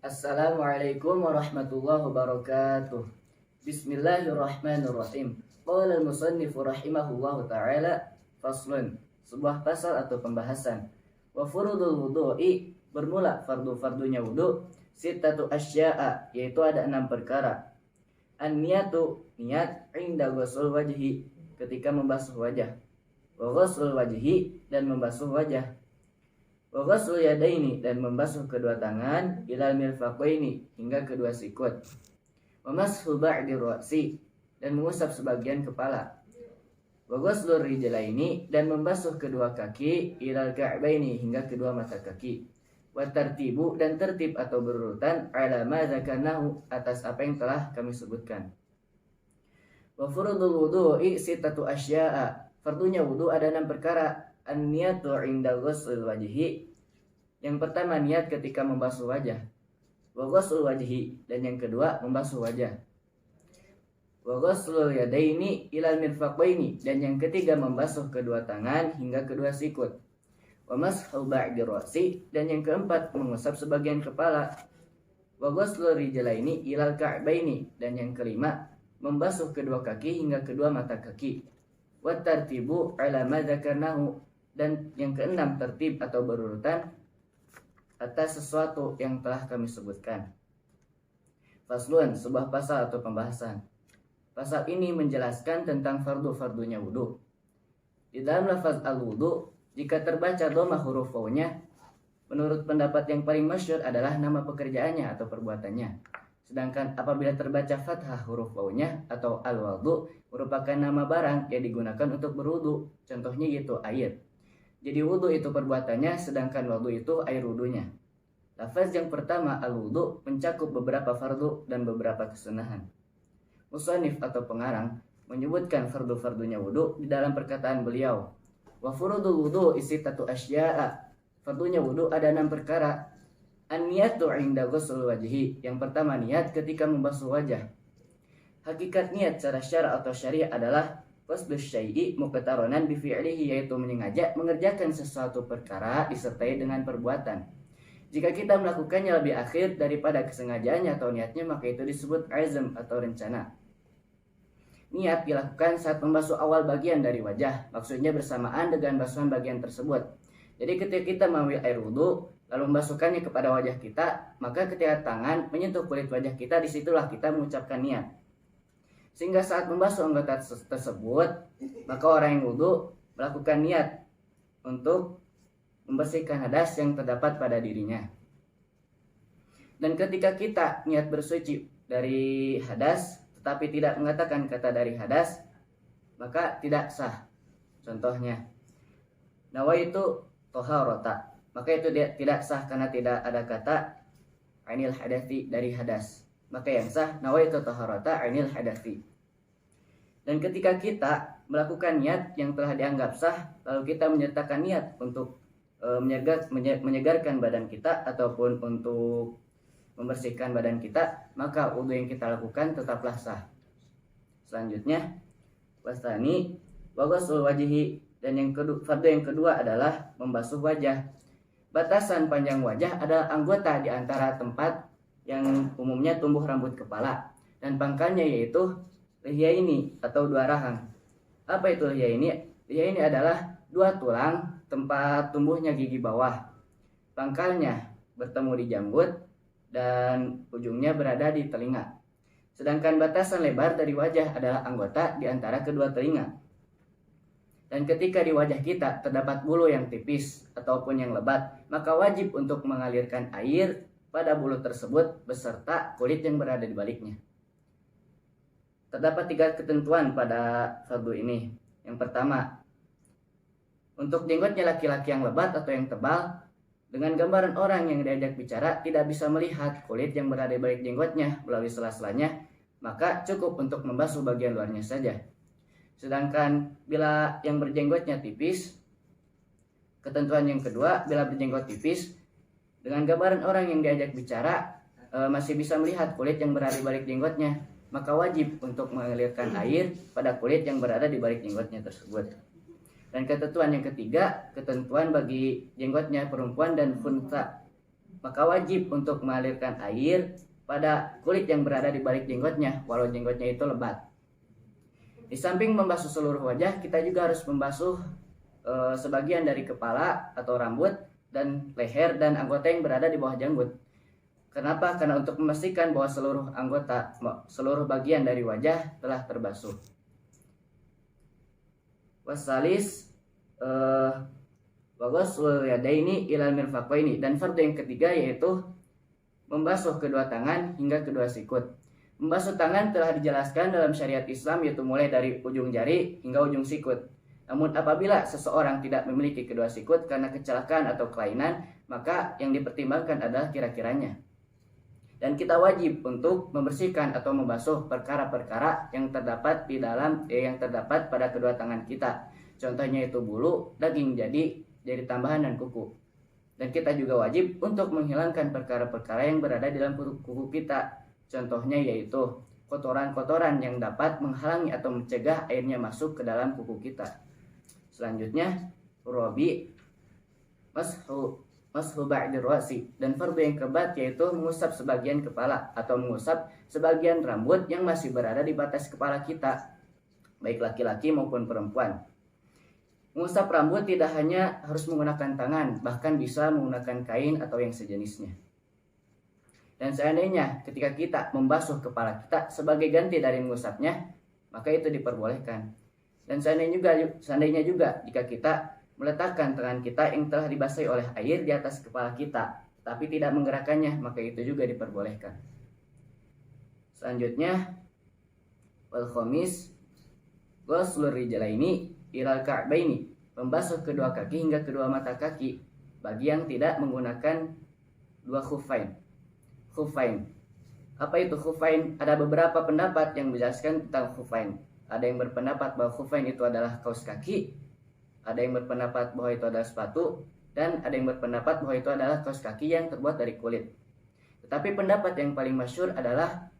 Assalamualaikum warahmatullahi wabarakatuh. Bismillahirrahmanirrahim. Qala al-musannif rahimahullahu ta'ala faslun, sebuah pasal atau pembahasan. Wa furudul wudu'i, bermula fardu-fardunya wudu, sittatu asya'a, yaitu ada 6 perkara. An-niyatu, niat, inda ghusl wajhi, ketika membasuh wajah. Wa ghusl wajhi, dan membasuh wajah. Wa ghusl yadaini, dan membasuh kedua tangan, ilal mirfaqaini, hingga kedua sikut. Wa mashu ba'di ra'si, dan mengusap sebagian kepala. Wa ghusl rijlaini, dan membasuh kedua kaki, ilal ka'baini, hingga kedua mata kaki. Wa tartibu, dan tertib atau berurutan, ala ma dzakarnahu, atas apa yang telah kami sebutkan. Wa furudul wudu'i sittatu asya'a, fardunya wudu ada 6 perkara. An-niyatu 'inda ghusl wajhi, yang pertama niat ketika membasuh wajah. Wa ghusl wajhi, dan yang kedua membasuh wajah. Wa ghusl yadaini ilal mirfaqaini, dan yang ketiga membasuh kedua tangan hingga kedua sikut. Wa mashu ba'di ra'si, dan yang keempat mengusap sebagian kepala. Wa ghusl rijlaini ilal ka'baini, dan yang kelima membasuh kedua kaki hingga kedua mata kaki. Wa tartibu ala ma dzakarnahu, dan yang keenam tertib atau berurutan atas sesuatu yang telah kami sebutkan. Faslun, sebuah pasal atau pembahasan. Pasal ini menjelaskan tentang fardu-fardunya wudu. Di dalam lafaz al-wudu, jika terbaca dhamma huruf waw-nya, menurut pendapat yang paling masyhur adalah nama pekerjaannya atau perbuatannya. Sedangkan apabila terbaca fathah huruf waw-nya atau al-wudu, merupakan nama barang yang digunakan untuk berwudu. Contohnya yaitu air. Jadi wudu itu perbuatannya, sedangkan wudu itu air wudunya. Lafaz yang pertama al-wudu mencakup beberapa fardu dan beberapa kesunahan. Musannif atau pengarang menyebutkan fardu-fardunya wudu di dalam perkataan beliau. Wa furudul wudu sittatu asya'a, fardunya wudu ada 6 perkara. An-niyatu 'inda ghusl wajhi, yang pertama niat ketika membasuh wajah. Hakikat niat secara syara' atau syariah adalah qasdus syai'i muqtaronan bi fi'lihi, yaitu mengerjakan sesuatu perkara disertai dengan perbuatan. Jika kita melakukannya lebih akhir daripada kesengajaannya atau niatnya, maka itu disebut azm atau rencana. Niat dilakukan saat membasuh awal bagian dari wajah, maksudnya bersamaan dengan basuhan bagian tersebut. Jadi ketika kita mengambil air wudu lalu membasuhkannya kepada wajah kita, maka ketika tangan menyentuh kulit wajah kita, disitulah kita mengucapkan niat. Sehingga saat membasuh anggota tersebut, maka orang yang wudu melakukan niat untuk membersihkan hadas yang terdapat pada dirinya. Dan ketika kita niat bersuci dari hadas tetapi tidak mengatakan kata dari hadas, maka tidak sah. Contohnya, nawaitu thaharata, maka itu tidak sah karena tidak ada kata ainil hadathi, dari hadas. Maka yang sah nawaitu taharata ainil hadathi. Dan ketika kita melakukan niat yang telah dianggap sah, lalu kita menyertakan niat untuk menyegarkan badan kita ataupun untuk membersihkan badan kita, maka wudu yang kita lakukan tetaplah sah. Selanjutnya, wasani wa ghusl wajhi, dan fardu yang kedua adalah membasuh wajah. Batasan panjang wajah adalah anggota di antara tempat yang umumnya tumbuh rambut kepala dan pangkalnya, yaitu lihya ini atau 2 rahang. Apa itu lihya ini? Lihya ini adalah 2 tulang tempat tumbuhnya gigi bawah. Pangkalnya bertemu di janggut dan ujungnya berada di telinga. Sedangkan batasan lebar dari wajah adalah anggota di antara kedua telinga. Dan ketika di wajah kita terdapat bulu yang tipis ataupun yang lebat, maka wajib untuk mengalirkan air pada bulu tersebut beserta kulit yang berada di baliknya. Terdapat 3 ketentuan pada fardu ini. Yang pertama, untuk jenggotnya laki-laki yang lebat atau yang tebal, dengan gambaran orang yang diajak bicara tidak bisa melihat kulit yang berada di balik jenggotnya melalui sela-selanya, maka cukup untuk membasuh bagian luarnya saja. Sedangkan bila yang berjenggotnya tipis, ketentuan yang kedua, bila berjenggot tipis, dengan gambaran orang yang diajak bicara masih bisa melihat kulit yang berada di balik jenggotnya, maka wajib untuk mengalirkan air pada kulit yang berada di balik jenggotnya tersebut. Dan ketentuan yang ketiga, ketentuan bagi jenggotnya perempuan dan khunsa. maka wajib untuk mengalirkan air pada kulit yang berada di balik jenggotnya, walau jenggotnya itu lebat. Di samping membasuh seluruh wajah, kita juga harus membasuh sebagian dari kepala atau rambut dan leher dan anggota yang berada di bawah janggut. Kenapa? Karena untuk memastikan bahwa seluruh bagian dari wajah telah terbasuh. Wasalis waghusl yadaini ilal mirfaqaini, dan fardu yang ketiga yaitu membasuh kedua tangan hingga kedua sikut. Membasuh tangan telah dijelaskan dalam syariat Islam, yaitu mulai dari ujung jari hingga ujung sikut. Namun apabila seseorang tidak memiliki kedua sikut karena kecelakaan atau kelainan, maka yang dipertimbangkan adalah kira-kiranya. Dan kita wajib untuk membersihkan atau membasuh perkara-perkara yang terdapat pada kedua tangan kita. Contohnya itu bulu, daging jadi tambahan dan kuku. Dan kita juga wajib untuk menghilangkan perkara-perkara yang berada di dalam kuku kita. Contohnya yaitu kotoran-kotoran yang dapat menghalangi atau mencegah airnya masuk ke dalam kuku kita. Selanjutnya, Robi mashu ba'dir ra'si, dan fardu yang keempat yaitu mengusap sebagian kepala atau mengusap sebagian rambut yang masih berada di batas kepala kita, baik laki-laki maupun perempuan. Mengusap rambut tidak hanya harus menggunakan tangan, bahkan bisa menggunakan kain atau yang sejenisnya. Dan seandainya ketika kita membasuh kepala kita sebagai ganti dari mengusapnya, maka itu diperbolehkan. Dan seandainya juga jika kita meletakkan tangan kita yang telah dibasahi oleh air di atas kepala kita, tapi tidak menggerakkannya, maka itu juga diperbolehkan. Selanjutnya, wal khamis ghuslur rijlaini ilal ka'baini, membasuh kedua kaki hingga kedua mata kaki bagi yang tidak menggunakan dua khuffain. Khuffain. Apa itu khuffain? Ada beberapa pendapat yang menjelaskan tentang khuffain. Ada yang berpendapat bahwa khuffain itu adalah kaos kaki, ada yang berpendapat bahwa itu adalah sepatu, dan ada yang berpendapat bahwa itu adalah kaos kaki yang terbuat dari kulit. Tetapi pendapat yang paling masyhur adalah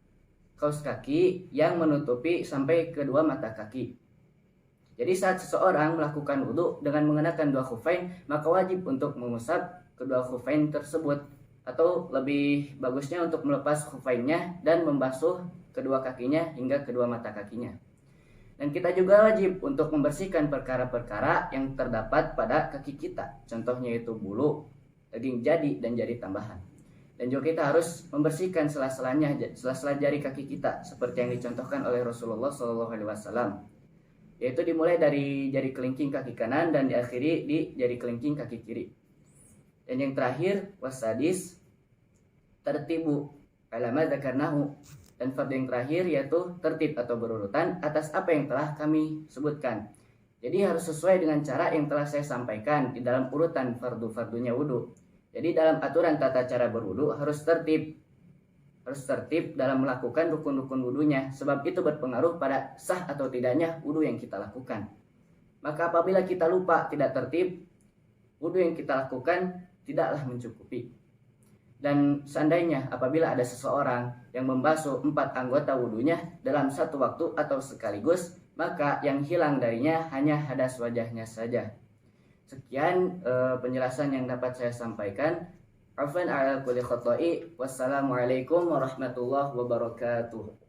kaos kaki yang menutupi sampai kedua mata kaki. Jadi saat seseorang melakukan wudhu dengan mengenakan dua khuffain, maka wajib untuk mengusap kedua khuffain tersebut, atau lebih bagusnya untuk melepas khuffainnya dan membasuh kedua kakinya hingga kedua mata kakinya. Dan kita juga wajib untuk membersihkan perkara-perkara yang terdapat pada kaki kita. Contohnya itu bulu, daging jadi, dan jari tambahan. Dan juga kita harus membersihkan sela-sela jari kaki kita, seperti yang dicontohkan oleh Rasulullah SAW. Yaitu dimulai dari jari kelingking kaki kanan dan diakhiri di jari kelingking kaki kiri. Dan yang terakhir, wasadis tertibu alama dzakarnahu, dan fardu yang terakhir yaitu tertib atau berurutan atas apa yang telah kami sebutkan. Jadi harus sesuai dengan cara yang telah saya sampaikan di dalam urutan fardu-fardunya wudu. Jadi dalam aturan tata cara berwudu harus tertib dalam melakukan rukun-rukun wudunya, sebab itu berpengaruh pada sah atau tidaknya wudu yang kita lakukan. Maka apabila kita lupa, tidak tertib, wudu yang kita lakukan tidaklah mencukupi. Dan seandainya apabila ada seseorang yang membasuh 4 anggota wudunya dalam satu waktu atau sekaligus, maka yang hilang darinya hanya hadas wajahnya saja. Sekian penjelasan yang dapat saya sampaikan. Afwan ala kulli khata'i. Wassalamualaikum warahmatullahi wabarakatuh.